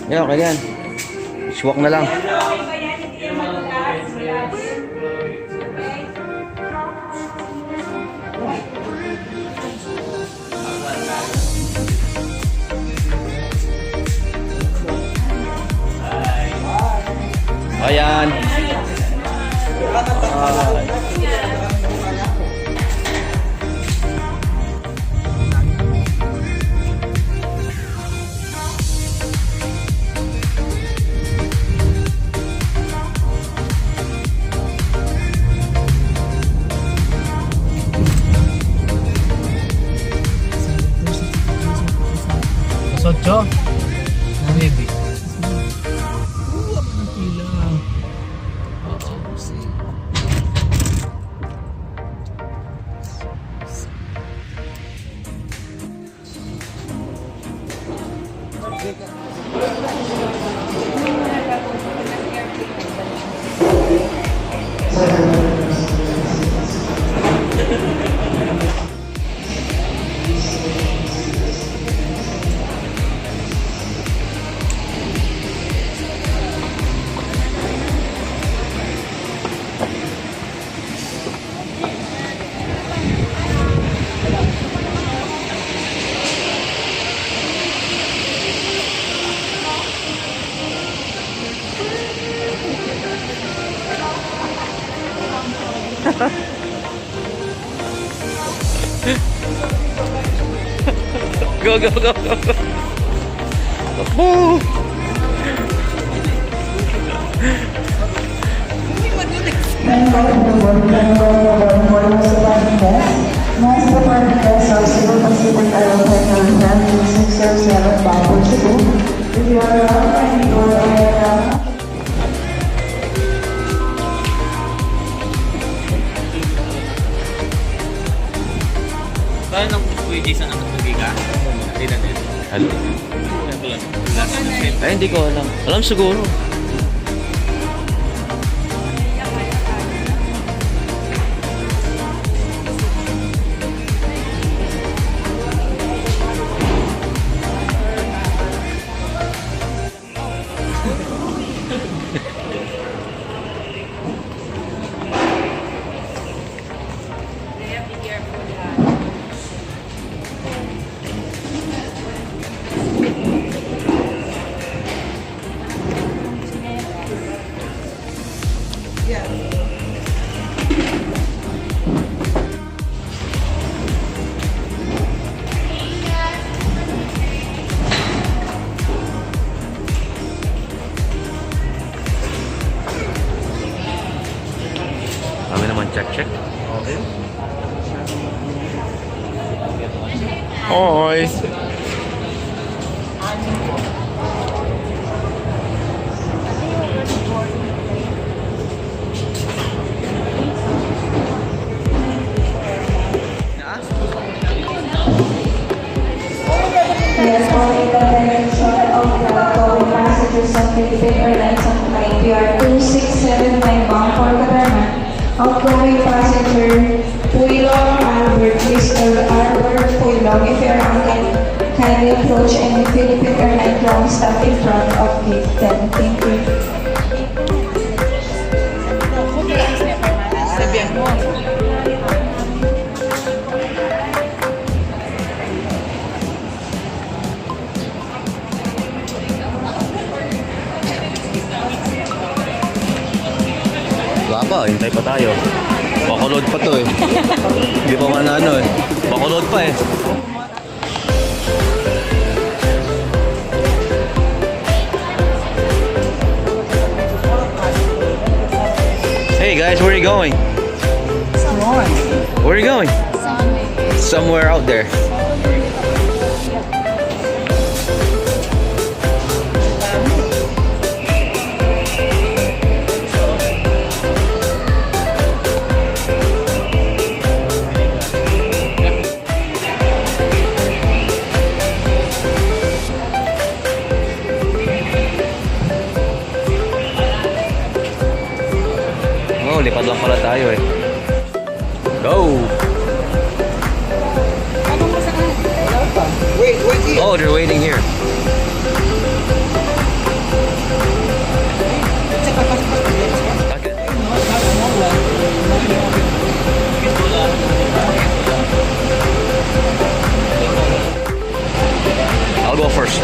Yeah, okay yan. Swak na lang. Ayan. Sotso? Maybe. Go, go, go, go. Woo! Tayo ng Kuya Jason ang nagtugiga? Hindi natin. Ano? Ay, hindi ko alam. Alam siguro. Kami naman check. Okay. Hoy. Yes, only the direction of the going passengers on Philippine Airlines on flight PR2679 bound for Coron. Outgoing passenger Puilong Albert, Mr. Albert Puilong, if you are online, kindly approach any Philippine Airlines ground staff in front of gate 10. Thank you. Sabihan mo. Wala pa, hintay pa tayo. Bakulod pa to eh. Hindi pa man ano eh. Bakulod pa eh. Hey guys, where are you going? Coron. Where are you going? Somewhere out there. Oh, lipad lang pala tayo eh. Go! Ano mo saan? Wala pa. Oh, they're waiting here. I'll go first.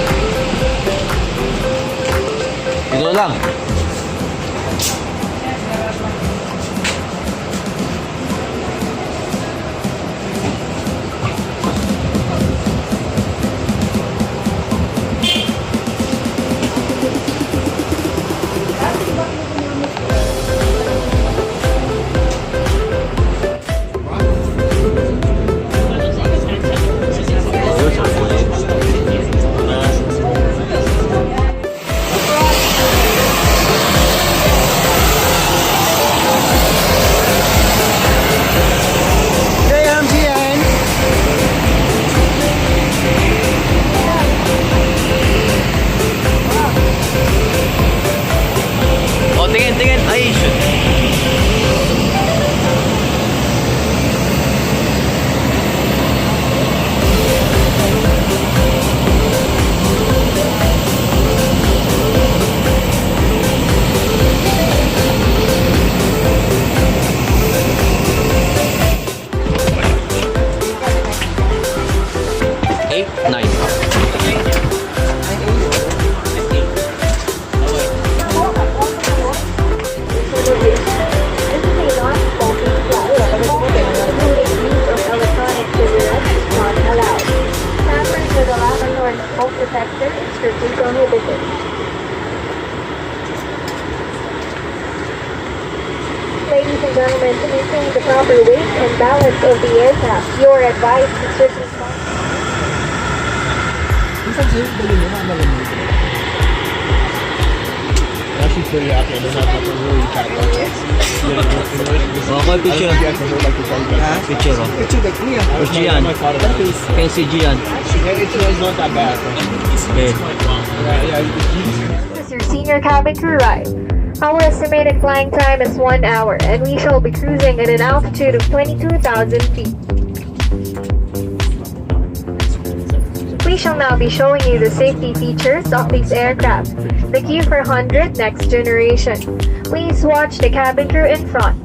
Dito lang. Oh, tingin. Ay, shoot. Eight, nine. Smoke detector is strictly prohibited. Ladies and gentlemen, to maintain the proper weight and balance of the aircraft, you are advised to strictly Actually, pretty accurate. There's not like a really tight Okay, picture. Picture. Where's Gian? Kaya si Gian. It's not that bad. Okay. This is your senior cabin crew ride. Our estimated flying time is 1 hour, and we shall be cruising at an altitude of 22,000 feet. We shall now be showing you the safety features of these aircraft. The Q400 Next Generation. Please watch the cabin crew in front.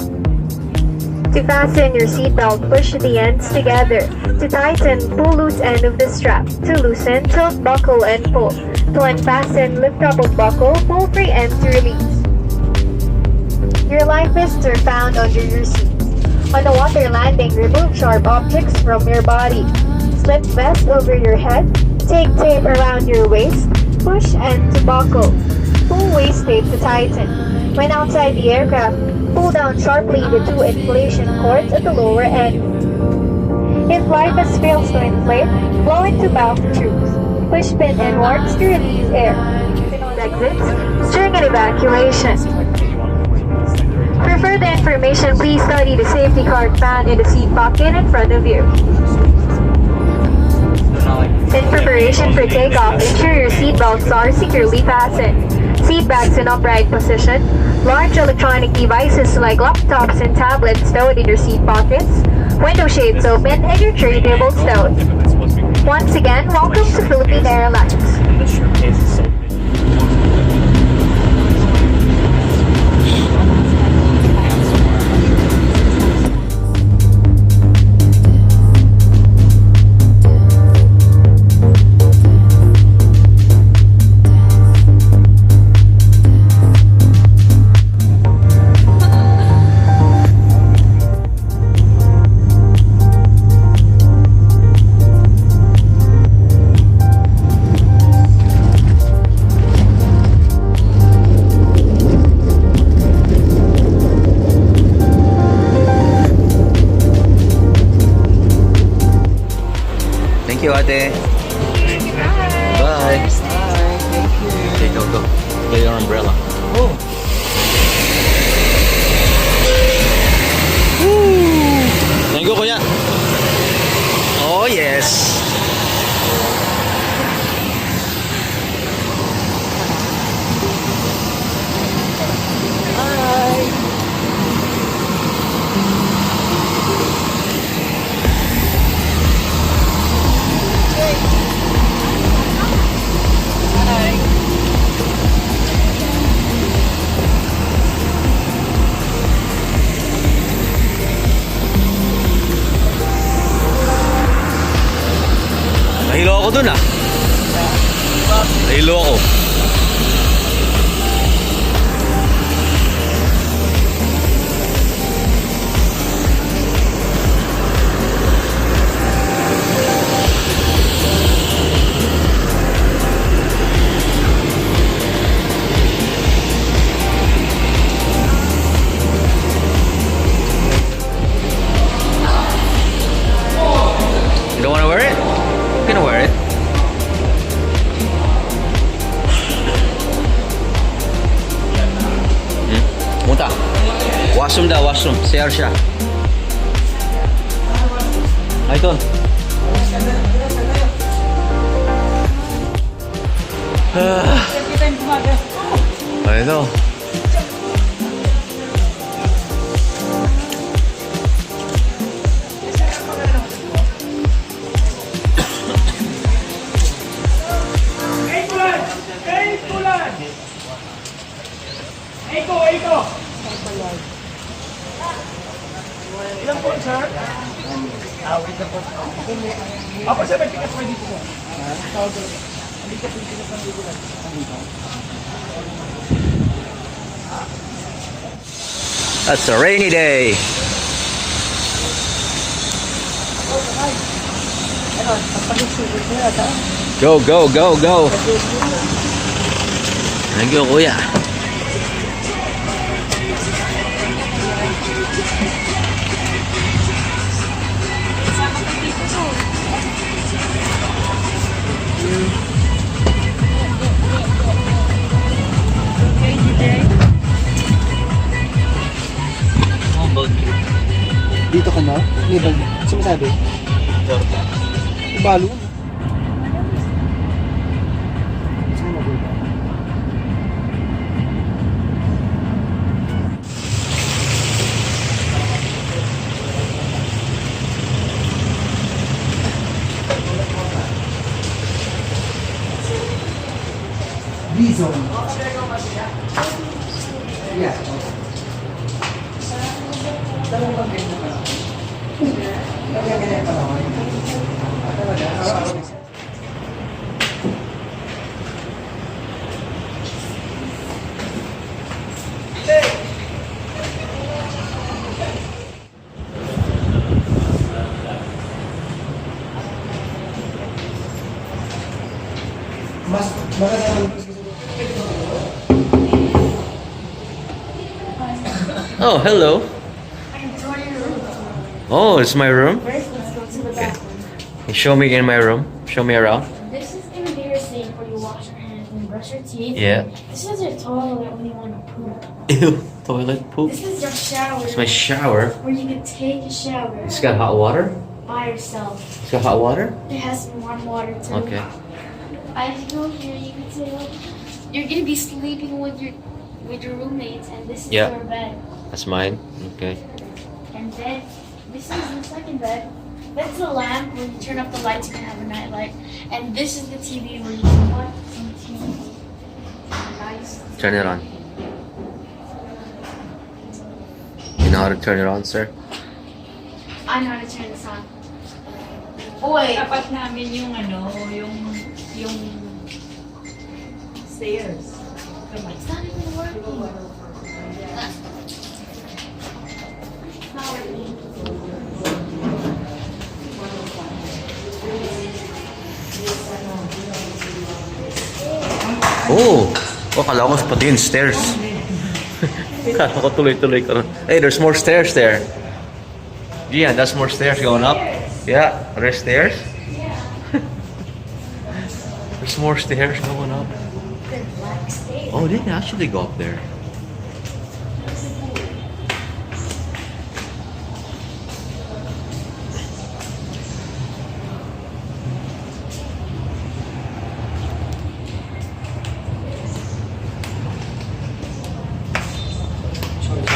To fasten your seatbelt, push the ends together. To tighten, pull loose end of the strap. To loosen, tilt buckle and pull. To unfasten, lift up of buckle, pull free end to release. Your life vests are found under your seat. On a water landing, remove sharp objects from your body. Slip vest over your head. Take tape around your waist. Push end to buckle. Pull waist tape to tighten. When outside the aircraft, pull down sharply the two inflation cords at the lower end. If life vest fails to inflate, blow into valve tubes. Push pin inwards to release air. Exits during an evacuation. For further information, please study the safety card found in the seat pocket in front of you. In preparation for takeoff, ensure your seatbelts are securely fastened. Seat backs in upright position. Large electronic devices like laptops and tablets stowed in your seat pockets. Window shades open and your tray table stowed. Once again, welcome to Philippine Airlines. Thank you, ate. Bye. Okay, go. Get your umbrella. Oh. Thank you, kuya. Oh, yes. ako dun ah. Nahilo ako. You don't want to wear it? You can wear it. Munta. Washroom daw, washroom. CR siya. Ay, ito. Ay, ito. That's a rainy day. Go, go, go, go. Thank you, kuya. Dito ka na? Hindi ba? Sumasabi? Balo. Saan na ba? B-zone. Yeah. Oh, hello. Oh, it's my room. First, let's go to the bathroom. Show me in my room. Show me around. This is gonna be your sink where you wash your hands and brush your teeth. Yeah. This is your toilet when you want to poop. Ew, toilet poop. This is your shower It's my shower. where you can take a shower It's got hot water. by yourself. It's got hot water. It has some warm water too. Okay. As you go here, you can say you're gonna be sleeping with your roommates, and this is Yeah. your bed. That's mine. Okay. And then this is the second bed. That's the lamp where you turn up the lights, you can have a night light. And this is the TV where you can watch some TV. Nice. Turn it on. You know how to turn it on, sir? I know how to turn this on. Oh wait. Dapat namin yung yung stairs. It's not even working. It's not working. Oh! Oh, kala ko pati yung stairs. Kala ko tuloy-tuloy ko. Hey, there's more stairs there. Yeah, that's more stairs going up. Yeah, there's stairs. There's more stairs going up. They're black stairs. Oh, they can actually go up there.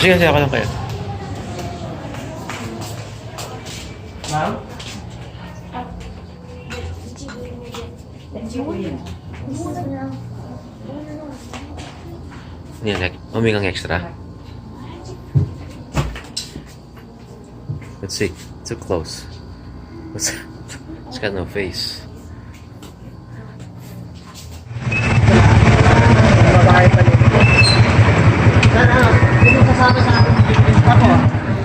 Sige, sige, ako lang kayo. Ma'am? Yan, like, humingang extra. Let's see. Too close. It's got no face.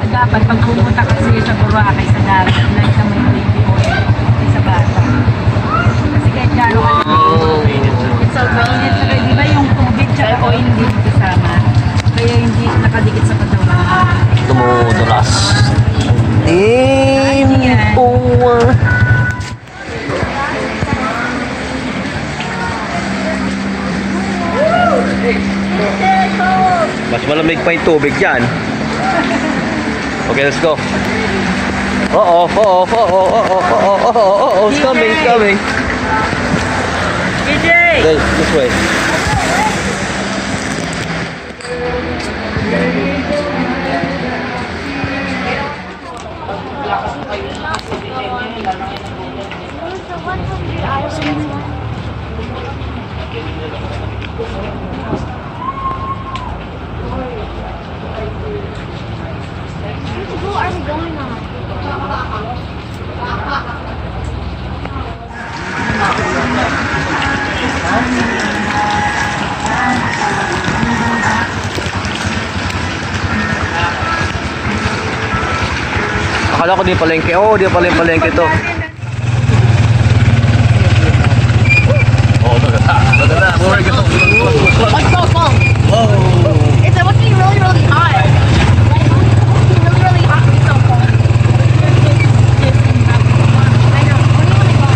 Dapat pag pumunta kasi sa Boracay sa dagat, like na may baby oil sa bata. Kasi kahit gano'n ka it's so cold. Di ba yung tubig tsaka oil hindi kasama? Kaya hindi nakadikit sa katawan. Tumudulas. Mas malamig pa yung tubig dyan. Okay, let's go. It's coming, it's coming. KJ! Okay, this way. Who are we going on? Akala ko di palengke. Oh, di pala yung palengke to. Oh, look at that. Look at that. Where are we going? Let's go slow. It's supposed to be really, really hot. It's really, really hot to be so cold. I know. What do you want to go?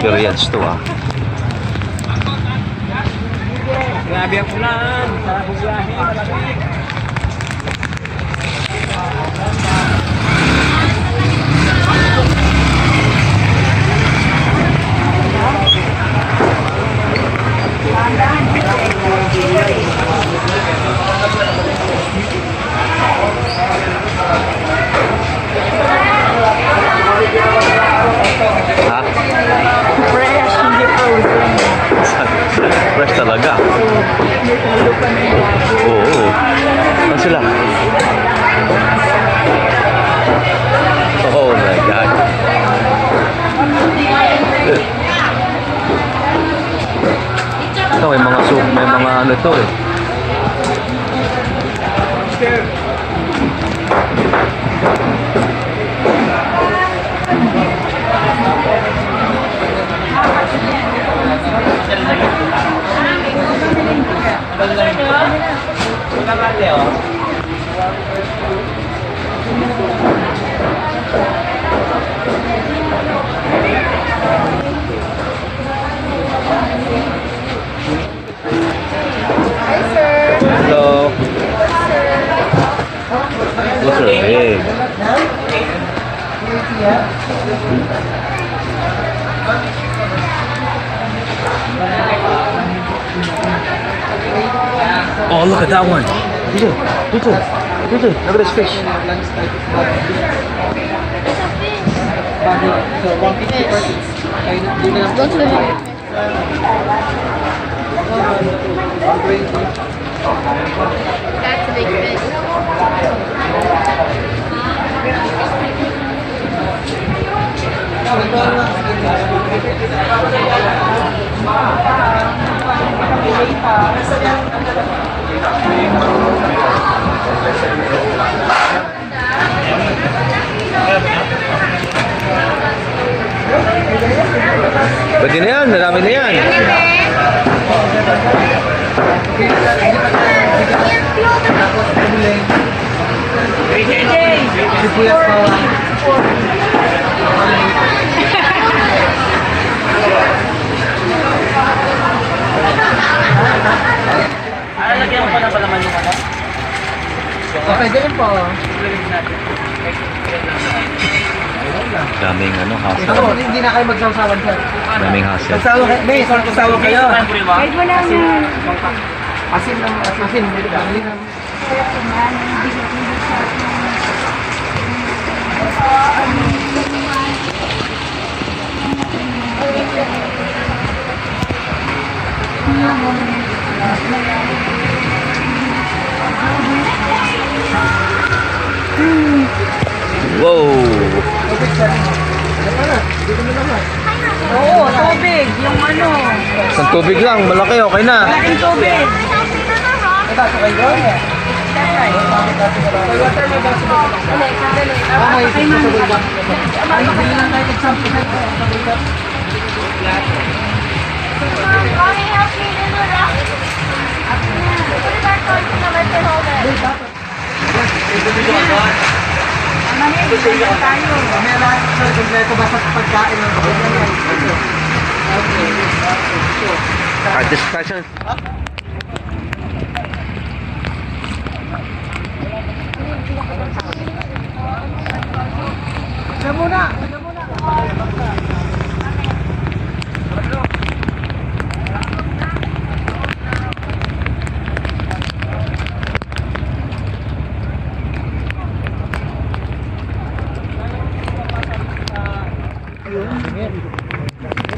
Experience to ah. Grabe ang ulan. Sarap ang biyahe. Malamig. Ha? Fresh, hindi frozen. Fresh talaga. Oo. Saan sila? Oh my God. Ito, may mga soup, may mga ano to eh. Hello. Those are big. Oh, look at that one. Look at this fish. Go to the That's a big fish. Pwede na yan, marami na yan. Lagyan mo pa na pala man yung ano? Okay, ganun po. Daming ano, Ako, hassle. hindi na kayo magsasawan sir. Daming hassle. Magsawa kayo. May, magsawa kayo. Kahit wala na. Asin ng asin. Bili ng Wow! Oo, tubig. Yung ano. Isang tubig lang, malaki, okay na. Malaking tubig. Ito, sakay doon. May water may baso ba? Sandali. May Kay baso Mami. ba? Ay, bili lang tayo example na ito. Mom, mommy help me in the rock. What is our toy to let it hold it? Mami, bigyan tayo. Mamaya lahat sa kompleto basta pagkain ng Discussion. Diyan muna! Diyan muna!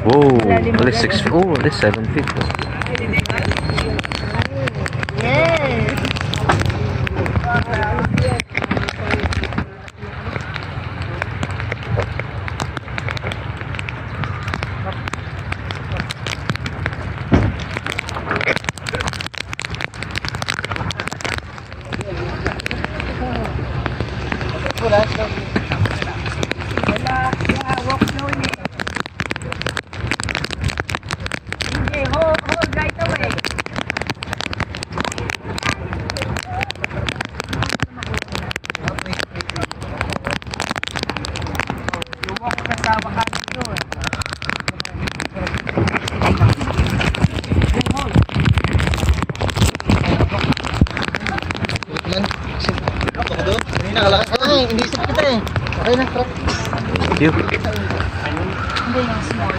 Whoa, at least 6 feet. Oh, at least 7 feet. Walk slowly. Okay, hold right away. You walk kasama ka nito. Ay, hindi isip kita eh. Okay na, trap. Thank you. Hindi yung small.